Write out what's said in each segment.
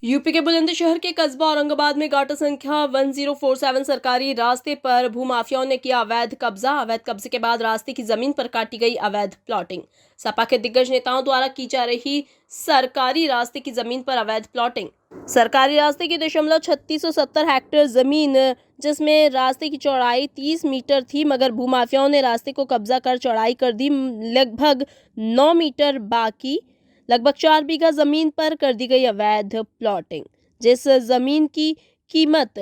UP के बुलंदशहर के कस्बा औरंगाबाद में गाटा संख्या 1047 सरकारी रास्ते पर भूमाफियाओं ने किया अवैध कब्जे के बाद रास्ते की जमीन पर काटी गई अवैध प्लॉटिंग। सपा के दिग्गज नेताओं द्वारा की जा रही सरकारी रास्ते की जमीन पर अवैध प्लॉटिंग। सरकारी रास्ते की 3670 हेक्टेयर जमीन, जिसमें रास्ते की चौड़ाई 30 मीटर थी, मगर भूमाफियाओं ने रास्ते को कब्जा कर चौड़ाई कर दी लगभग 9 मीटर। बाकी लगभग 4 बीघा जमीन पर कर दी गई अवैध प्लॉटिंग। जिस जमीन की कीमत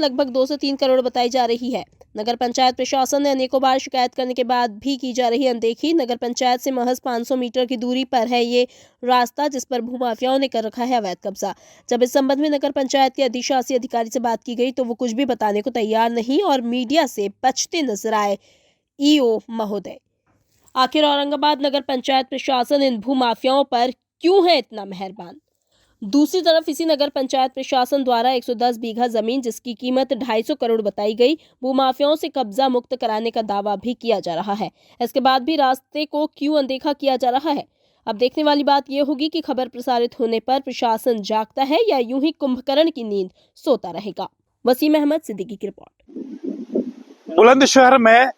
लगभग 2 से 3 करोड़ बताई जा रही है। नगर पंचायत प्रशासन ने अनेकों बार शिकायत करने के बाद भी की जा रही अनदेखी। नगर पंचायत से महज 500 मीटर की दूरी पर है ये रास्ता, जिस पर भूमाफियाओं ने कर रखा है अवैध कब्जा। जब इस संबंध में नगर पंचायत के अधिशासी अधिकारी से बात की गई तो वो कुछ भी बताने को तैयार नहीं और मीडिया से बचते नजर आए। ईओ महोदय, आखिर औरंगाबाद नगर पंचायत प्रशासन इन भूमाफियाओं पर क्यों है इतना मेहरबान? दूसरी तरफ इसी नगर पंचायत प्रशासन द्वारा 110 बीघा जमीन, जिसकी कीमत 250 करोड़ बताई गई, भूमाफियाओं से कब्जा मुक्त कराने का दावा भी किया जा रहा है। इसके बाद भी रास्ते को क्यों अनदेखा किया जा रहा है? अब देखने वाली बात यह होगी कि खबर प्रसारित होने पर प्रशासन जागता है या यूं ही कुंभकर्ण की नींद सोता रहेगा। वसीम अहमद, सिद्दीकी की रिपोर्ट। बुलंदशहर में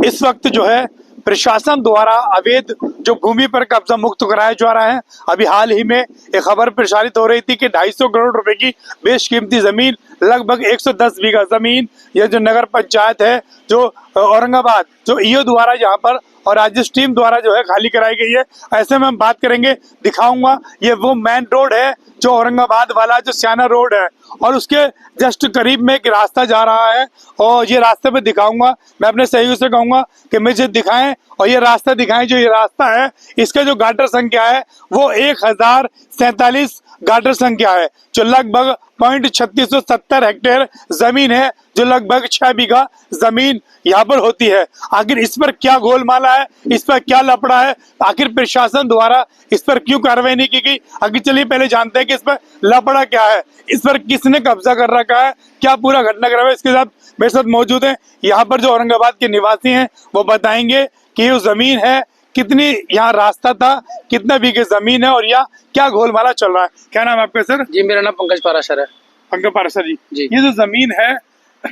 इस वक्त जो है प्रशासन द्वारा अवैध जो भूमि पर कब्जा मुक्त कराया जा रहा है। अभी हाल ही में एक खबर प्रसारित हो रही थी कि 250 करोड़ रुपए की बेशकीमती जमीन, लगभग 110 बीघा जमीन, यह जो नगर पंचायत है जो औरंगाबाद जो ईओ द्वारा यहाँ पर और राजेश टीम द्वारा जो है खाली कराई गई है। ऐसे में हम बात करेंगे, दिखाऊंगा ये वो मेन रोड है जो औरंगाबाद वाला जो सियाना रोड है और उसके जस्ट करीब में एक रास्ता जा रहा है और ये रास्ते पे दिखाऊंगा। मैं अपने सहयोगी से कहूंगा कि मुझे दिखाएं और ये रास्ता दिखाएं। जो ये रास्ता है इसका जो गाटर संख्या है वो 1047 गाटर संख्या है, जो लगभग 3670 हेक्टेयर जमीन है, जो लगभग 6 बीघा जमीन यहाँ पर होती है। आखिर इस पर क्या गोलमाला है, इस पर क्या लफड़ा है, आखिर प्रशासन द्वारा इस पर क्यों कार्रवाई नहीं की गई? आगे चलिए पहले जानते हैं कि इस पर लफड़ा क्या है, इस पर किसने कब्जा कर रखा है, क्या पूरा घटनाक्रम है। इसके साथ मेरे साथ मौजूद है यहाँ पर जो औरंगाबाद के निवासी हैं, वो बताएंगे कि ये जमीन है, कितनी यहाँ रास्ता था, कितना बीघे जमीन है और यहाँ क्या गोलमाला चल रहा है। क्या नाम है आपका सर? जी, मेरा नाम पंकज पाराशर है। पंकज पाराशर जी, जी। ये जो जमीन है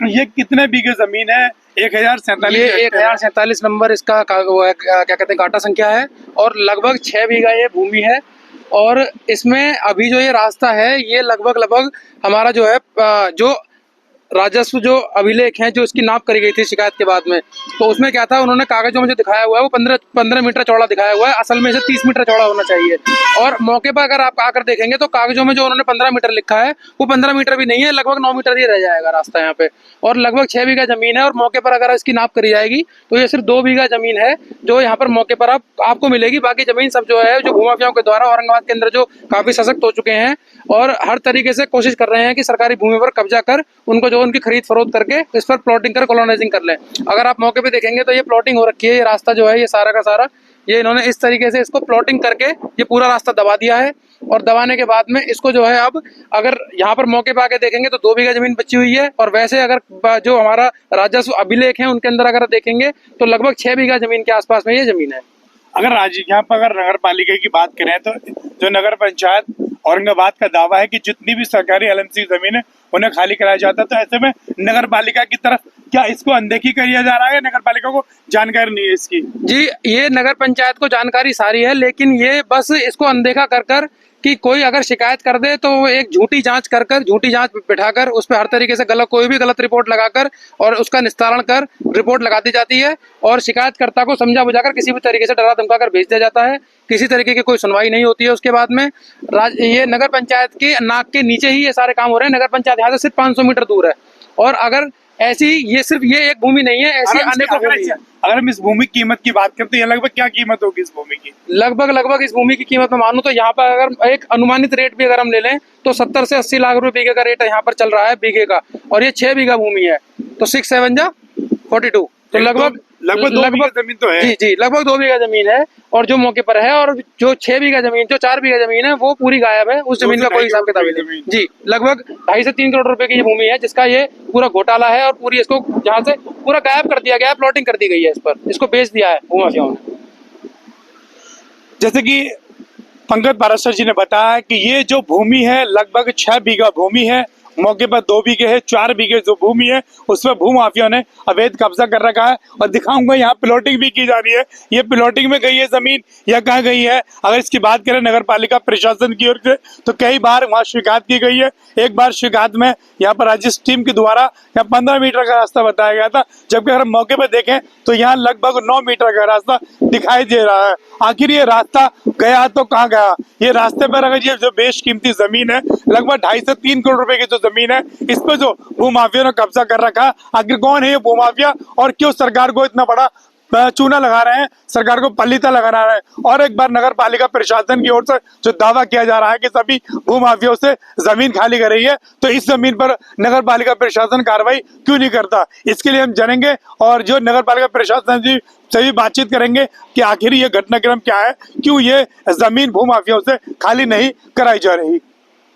ये कितने बीघे जमीन है? 1047। ये 1047 नंबर इसका वो है, क्या कहते हैं, गाटा संख्या है और लगभग 6 बीघा ये भूमि है। और इसमें अभी जो ये रास्ता है ये लगभग हमारा जो है जो राजस्व जो अभिलेख हैं जो इसकी नाप करी गई थी शिकायत के बाद में, तो उसमें क्या था, उन्होंने कागजों में जो दिखाया हुआ है वो 15 मीटर चौड़ा दिखाया हुआ है। असल में इसे 30 मीटर चौड़ा होना चाहिए। और मौके पर अगर आप आकर देखेंगे तो कागजों में जो उन्होंने 15 मीटर लिखा है वो 15 मीटर भी नहीं है, लगभग 9 मीटर ही रह जाएगा रास्ता यहाँ पे। और लगभग 6 बीघा जमीन है और मौके पर अगर इसकी नाप करी जाएगी तो ये सिर्फ 2 बीघा जमीन है जो यहाँ पर मौके पर आपको मिलेगी। बाकी जमीन सब जो है जो भूमाफियाओं के द्वारा औरंगाबाद के अंदर जो काफी सशक्त हो चुके हैं और हर तरीके से कोशिश कर रहे हैं कि सरकारी भूमि पर कब्जा कर उनको जो उनकी खरीद फरोख्त करके इस पर प्लॉटिंग कर कॉलोनाइजिंग कर लें। अगर आप मौके पे देखेंगे तो ये प्लॉटिंग हो रखी है। ये रास्ता जो है ये सारा का सारा ये इन्होंने इस तरीके से इसको प्लॉटिंग करके ये पूरा रास्ता दबा दिया है। और दबाने के बाद में इसको जो है अब अगर यहाँ पर मौके पे आके देखेंगे तो 2 बीघा जमीन बची हुई है। और वैसे अगर जो हमारा राजस्व अभिलेख है उनके अंदर अगर देखेंगे तो लगभग 6 बीघा जमीन के आसपास में ये जमीन है। अगर यहाँ पर अगर नगर पालिका की बात करें तो जो नगर पंचायत औरंगाबाद का दावा है कि जितनी भी सरकारी एलएमसी जमीन है उन्हें खाली कराया जाता है, तो ऐसे में नगर पालिका की तरफ क्या इसको अनदेखी किया जा रहा है? नगर पालिका को जानकारी नहीं है इसकी? जी, ये नगर पंचायत को जानकारी सारी है, लेकिन ये बस इसको अनदेखा कर कि कोई अगर शिकायत कर दे तो वो एक झूठी जांच झूठी जांच बिठाकर उस पर हर तरीके से कोई भी गलत रिपोर्ट लगाकर और उसका निस्तारण कर रिपोर्ट लगा दी जाती है और शिकायतकर्ता को समझा बुझाकर किसी भी तरीके से डरा धमका कर भेज दिया जाता है। किसी तरीके की कोई सुनवाई नहीं होती है। उसके बाद में ये नगर पंचायत के नाक के नीचे ही ये सारे काम हो रहे हैं। नगर पंचायत यहाँ से सिर्फ 500 मीटर दूर है और अगर ऐसी ये सिर्फ ये एक भूमि नहीं है, ऐसी अनेकों भूमि है। अगर हम इस भूमि की कीमत की बात करें तो ये लगभग क्या कीमत होगी इस भूमि की? लगभग इस भूमि की कीमत में मानूं तो यहाँ पर अगर एक अनुमानित रेट भी अगर हम ले लें तो 70 से 80 लाख रुपए बीघे का रेट यहाँ पर चल रहा है बीघे का। और ये 6 बीघा भूमि है तो 6 7 जा 42 तो लगभग 2 बीघा जमीन तो है। जी, लगभग 2 बीघा जमीन है और जो मौके पर है। और जो 6 बीघा जमीन, जो 4 बीघा जमीन है वो पूरी गायब है। उस जमीन का कोई हिसाब किताब नहीं। जी, लगभग 2.5 से 3 करोड़ रुपए की भूमि है जिसका ये पूरा घोटाला है और पूरी इसको जहाँ से पूरा गायब कर दिया गया है, प्लॉटिंग कर दी गई है, इस पर इसको बेच दिया है भूमाफियाओं ने। जैसे कि पंकज पाराशर जी ने बताया कि ये जो भूमि है लगभग 6 बीघा भूमि है। मौके पर 2 बीघे है, 4 बीघे जो भूमि है उस पर भूमाफिया ने अवैध कब्जा कर रखा है। और दिखाऊंगा यहाँ प्लॉटिंग भी की जा रही है। ये प्लॉटिंग में गई है जमीन या कहाँ गई है? अगर इसकी बात करें नगर पालिका प्रशासन की ओर से तो कई बार वहाँ शिकायत की गई है। एक बार शिकायत में यहाँ पर राजस्व टीम के द्वारा यहाँ 15 मीटर का रास्ता बताया गया था, जबकि अगर हम मौके पर देखें तो यहाँ लगभग 9 मीटर का रास्ता दिखाई दे रहा है। आखिर ये रास्ता गया तो कहाँ गया? ये रास्ते पर अगर ये जो बेशकीमती जमीन है लगभग 2.5 से 3 करोड़ रुपए की जो जमीन है इस पर जो भूमाफिया ने कब्जा कर रखा, आखिर कौन है ये भूमाफिया और क्यों सरकार को इतना बड़ा चूना लगा रहे हैं, सरकार को पलीता लगा रहे हैं? और एक बार नगर पालिका प्रशासन की ओर से जो दावा किया जा रहा है कि सभी भूमाफियों से जमीन खाली कर रही है, तो इस जमीन पर नगर पालिका प्रशासन कार्रवाई क्यों नहीं करता? इसके लिए हम जानेंगे और जो नगर पालिका प्रशासन जी से भी बातचीत करेंगे कि आखिर ये घटनाक्रम क्या है, क्यों ये जमीन भूमाफियों से खाली नहीं कराई जा रही।